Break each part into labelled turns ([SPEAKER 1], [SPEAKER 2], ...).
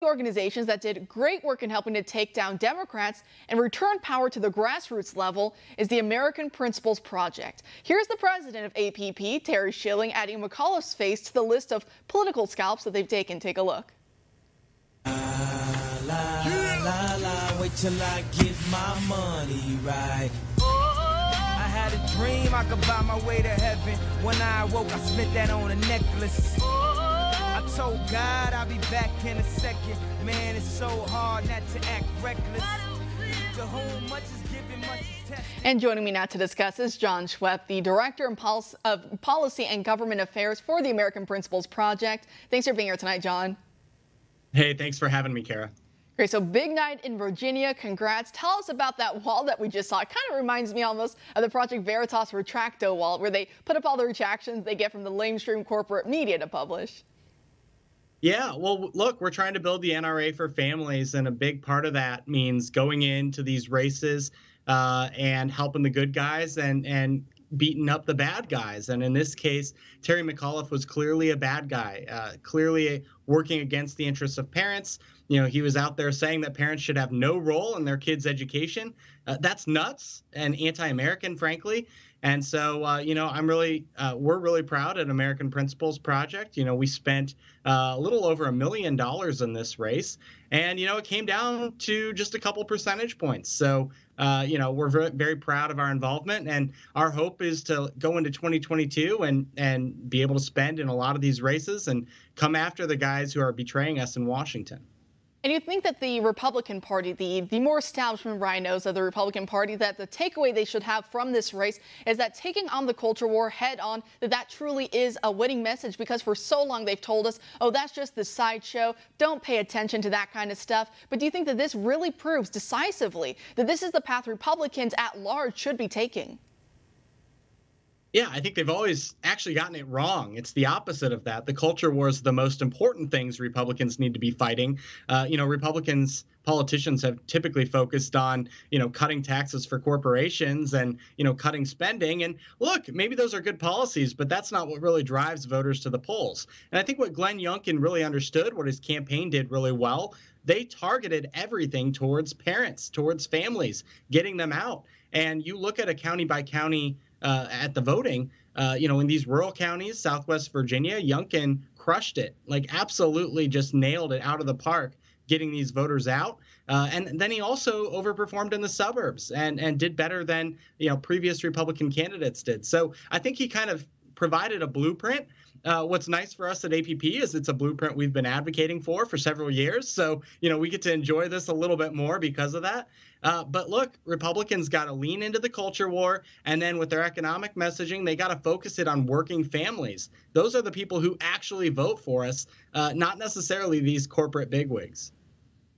[SPEAKER 1] Organizations that did great work in helping to take down Democrats and return power to the grassroots level is the American Principles Project. Here's the president of APP, Terry Schilling, adding McAuliffe's face to the list of political scalps that they've taken. Take a look.
[SPEAKER 2] Wait till I get my money right. I had a dream I could buy my way to heaven. When I awoke, I spent that on a necklace. I told God I'll be back in a second. Man, it's so hard not to act reckless. To whom much is given, much is tested.
[SPEAKER 1] And joining me now to discuss is John Schwepp, the Director of Policy and Government Affairs for the American Principles Project. Thanks for being here tonight, John.
[SPEAKER 3] Hey, thanks for having me, Kara.
[SPEAKER 1] Great, so big night in Virginia. Congrats. Tell us about that wall that we just saw. It kind of reminds me almost of the Project Veritas Retracto wall, where they put up all the retractions they get from the lamestream corporate media to publish.
[SPEAKER 3] Yeah, well, look, we're trying to build the NRA for families, and a big part of that means going into these races and helping the good guys and beating up the bad guys. And in this case, Terry McAuliffe was clearly a bad guy, clearly working against the interests of parents. You know, he was out there saying that parents should have no role in their kids' education. That's nuts and anti-American, frankly. And so, you know, we're really proud at American Principles Project. You know, we spent a little over $1 million in this race, and, you know, it came down to just a couple percentage points. So, you know, we're very, very proud of our involvement, and our hope is to go into 2022 and be able to spend in a lot of these races and come after the guys who are betraying us in Washington.
[SPEAKER 1] And you think that the Republican Party, the more establishment rhinos of the Republican Party, that the takeaway they should have from this race is that taking on the culture war head on, that truly is a winning message, because for so long they've told us, oh, that's just the sideshow. Don't pay attention to that kind of stuff. But do you think that this really proves decisively that this is the path Republicans at large should be taking?
[SPEAKER 3] Yeah, I think they've always actually gotten it wrong. It's the opposite of that. The culture wars are the most important things Republicans need to be fighting. You know, politicians have typically focused on, you know, cutting taxes for corporations and, you know, cutting spending. And look, maybe those are good policies, but that's not what really drives voters to the polls. And I think what Glenn Youngkin really understood, what his campaign did really well, they targeted everything towards parents, towards families, getting them out. And you look at a county by county at the voting, you know, in these rural counties, Southwest Virginia, Youngkin crushed it, like absolutely just nailed it out of the park, getting these voters out. And then he also overperformed in the suburbs and did better than, you know, previous Republican candidates did. So I think he kind of provided a blueprint. What's nice for us at APP is it's a blueprint we've been advocating for several years. So, you know, we get to enjoy this a little bit more because of that. But look, Republicans got to lean into the culture war. And then with their economic messaging, they got to focus it on working families. Those are the people who actually vote for us, not necessarily these corporate bigwigs.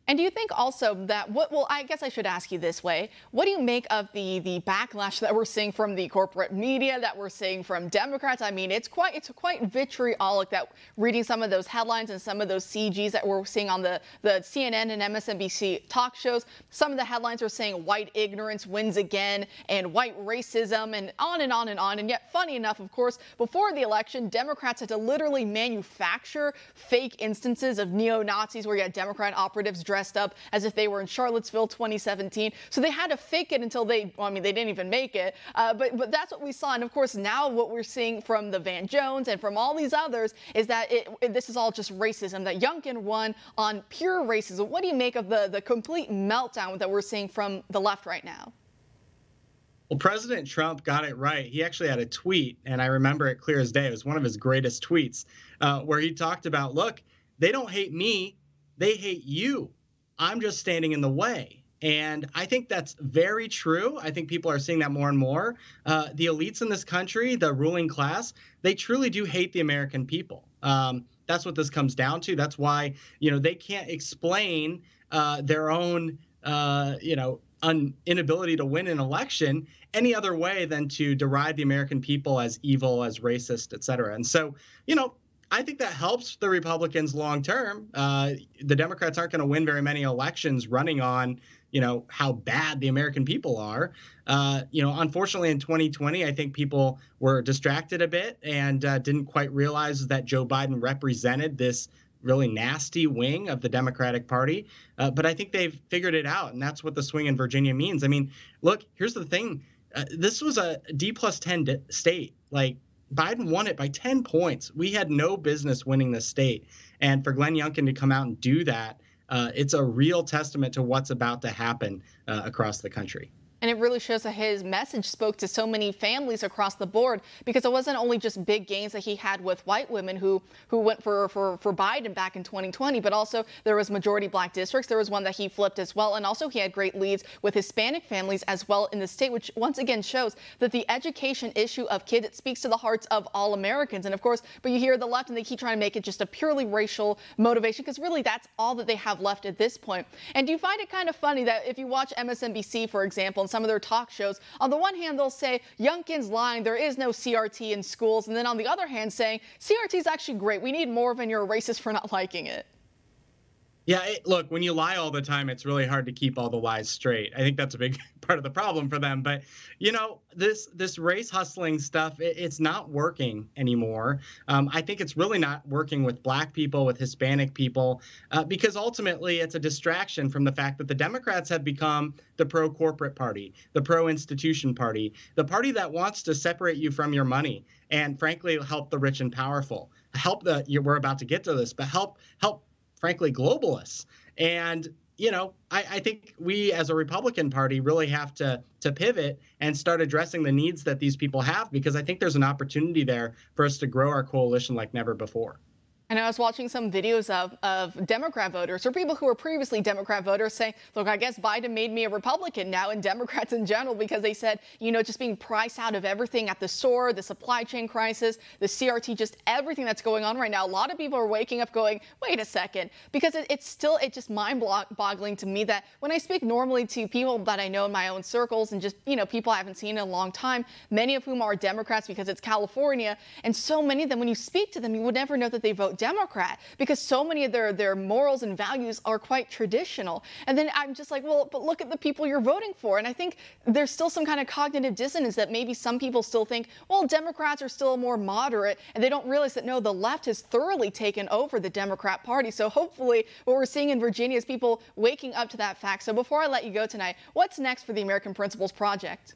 [SPEAKER 1] And do you think also that well, I guess I should ask you this way. What do you make of the backlash that we're seeing from the corporate media, that we're seeing from Democrats? I mean, it's quite vitriolic, that reading some of those headlines and some of those CGs that we're seeing on the CNN and MSNBC talk shows. Some of the headlines are saying white ignorance wins again and white racism and on and on and on. And yet, funny enough, of course, before the election, Democrats had to literally manufacture fake instances of neo-Nazis where you had Democrat operatives dressed up as if they were in Charlottesville 2017. So they had to fake it until they didn't even make it. But that's what we saw. And of course, now what we're seeing from the Van Jones and from all these others is that this is all just racism, that Youngkin won on pure racism. What do you make of the complete meltdown that we're seeing from the left right now?
[SPEAKER 3] Well, President Trump got it right. He actually had a tweet, and I remember it clear as day. It was one of his greatest tweets, where he talked about, look, they don't hate me, they hate you. I'm just standing in the way. And I think that's very true. I think people are seeing that more and more. The elites in this country, the ruling class, they truly do hate the American people. That's what this comes down to. That's why, you know, they can't explain their own, you know, inability to win an election any other way than to deride the American people as evil, as racist, et cetera. And so, you know, I think that helps the Republicans long term. The Democrats aren't going to win very many elections running on, you know, how bad the American people are. You know, unfortunately, in 2020, I think people were distracted a bit and didn't quite realize that Joe Biden represented this really nasty wing of the Democratic Party. But I think they've figured it out, and that's what the swing in Virginia means. I mean, look, here's the thing. This was a D+10 state. Like, Biden won it by 10 points. We had no business winning this state. And for Glenn Youngkin to come out and do that, it's a real testament to what's about to happen across the country.
[SPEAKER 1] And it really shows that his message spoke to so many families across the board, because it wasn't only just big gains that he had with white women who went for Biden back in 2020, but also there was majority black districts. There was one that he flipped as well. And also he had great leads with Hispanic families as well in the state, which once again shows that the education issue of kids, it speaks to the hearts of all Americans. And of course, but you hear the left and they keep trying to make it just a purely racial motivation, because really that's all that they have left at this point. And do you find it kind of funny that if you watch MSNBC, for example, some of their talk shows, on the one hand, they'll say Youngkin's lying, there is no CRT in schools. And then on the other hand, saying CRT is actually great. We need more of it, and you're a racist for not liking it.
[SPEAKER 3] Yeah, look, when you lie all the time, it's really hard to keep all the lies straight. I think that's a big part of the problem for them. But, you know, this race hustling stuff, it's not working anymore. I think it's really not working with black people, with Hispanic people, because ultimately it's a distraction from the fact that the Democrats have become the pro-corporate party, the pro-institution party, the party that wants to separate you from your money and, frankly, help the rich and powerful. We're about to get to this, but help frankly, globalists. And, you know, I think we as a Republican Party really have to pivot and start addressing the needs that these people have, because I think there's an opportunity there for us to grow our coalition like never before.
[SPEAKER 1] And I was watching some videos of Democrat voters, or people who were previously Democrat voters, saying, look, I guess Biden made me a Republican now, and Democrats in general, because they said, you know, just being priced out of everything at the store, the supply chain crisis, the CRT, just everything that's going on right now. A lot of people are waking up going, wait a second, because it's just mind-boggling to me that when I speak normally to people that I know in my own circles, and just, you know, people I haven't seen in a long time, many of whom are Democrats because it's California, and so many of them, when you speak to them, you would never know that they vote Democrat, because so many of their morals and values are quite traditional. And then I'm just like, well, but look at the people you're voting for. And I think there's still some kind of cognitive dissonance that maybe some people still think, well, Democrats are still more moderate, and they don't realize that, no, the left has thoroughly taken over the Democrat Party. So hopefully what we're seeing in Virginia is people waking up to that fact. So before I let you go tonight, what's next for the American Principles Project?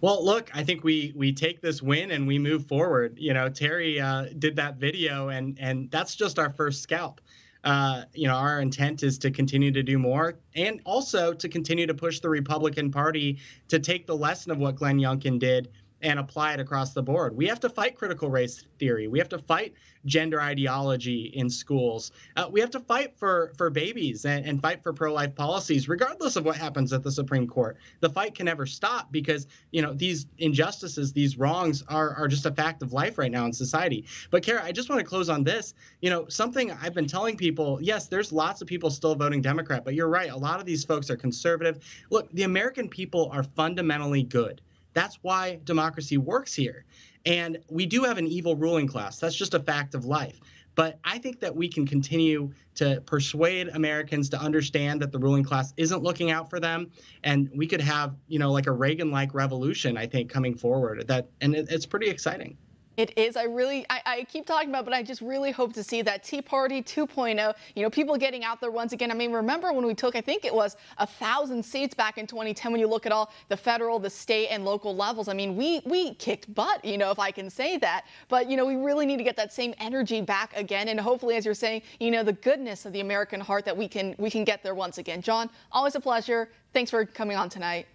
[SPEAKER 3] Well, look, I think we take this win and we move forward. You know, Terry did that video, and that's just our first scalp. You know, our intent is to continue to do more, and also to continue to push the Republican Party to take the lesson of what Glenn Youngkin did and apply it across the board. We have to fight critical race theory. We have to fight gender ideology in schools. We have to fight for babies and fight for pro-life policies, regardless of what happens at the Supreme Court. The fight can never stop, because, you know, these injustices, these wrongs are just a fact of life right now in society. But Kara, I just want to close on this. You know, something I've been telling people, yes, there's lots of people still voting Democrat, but you're right. A lot of these folks are conservative. Look, the American people are fundamentally good. That's why democracy works here. And we do have an evil ruling class. That's just a fact of life. But I think that we can continue to persuade Americans to understand that the ruling class isn't looking out for them. And we could have, you know, like a Reagan-like revolution, I think, coming forward. It's pretty exciting.
[SPEAKER 1] It is. I keep talking about, but I just really hope to see that Tea Party 2.0, you know, people getting out there once again. I mean, remember when we took, I think it was 1,000 seats back in 2010, when you look at all the federal, the state and local levels. I mean, we kicked butt, you know, if I can say that. But, you know, we really need to get that same energy back again. And hopefully, as you're saying, you know, the goodness of the American heart, that we can get there once again. John, always a pleasure. Thanks for coming on tonight.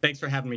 [SPEAKER 3] Thanks for having me.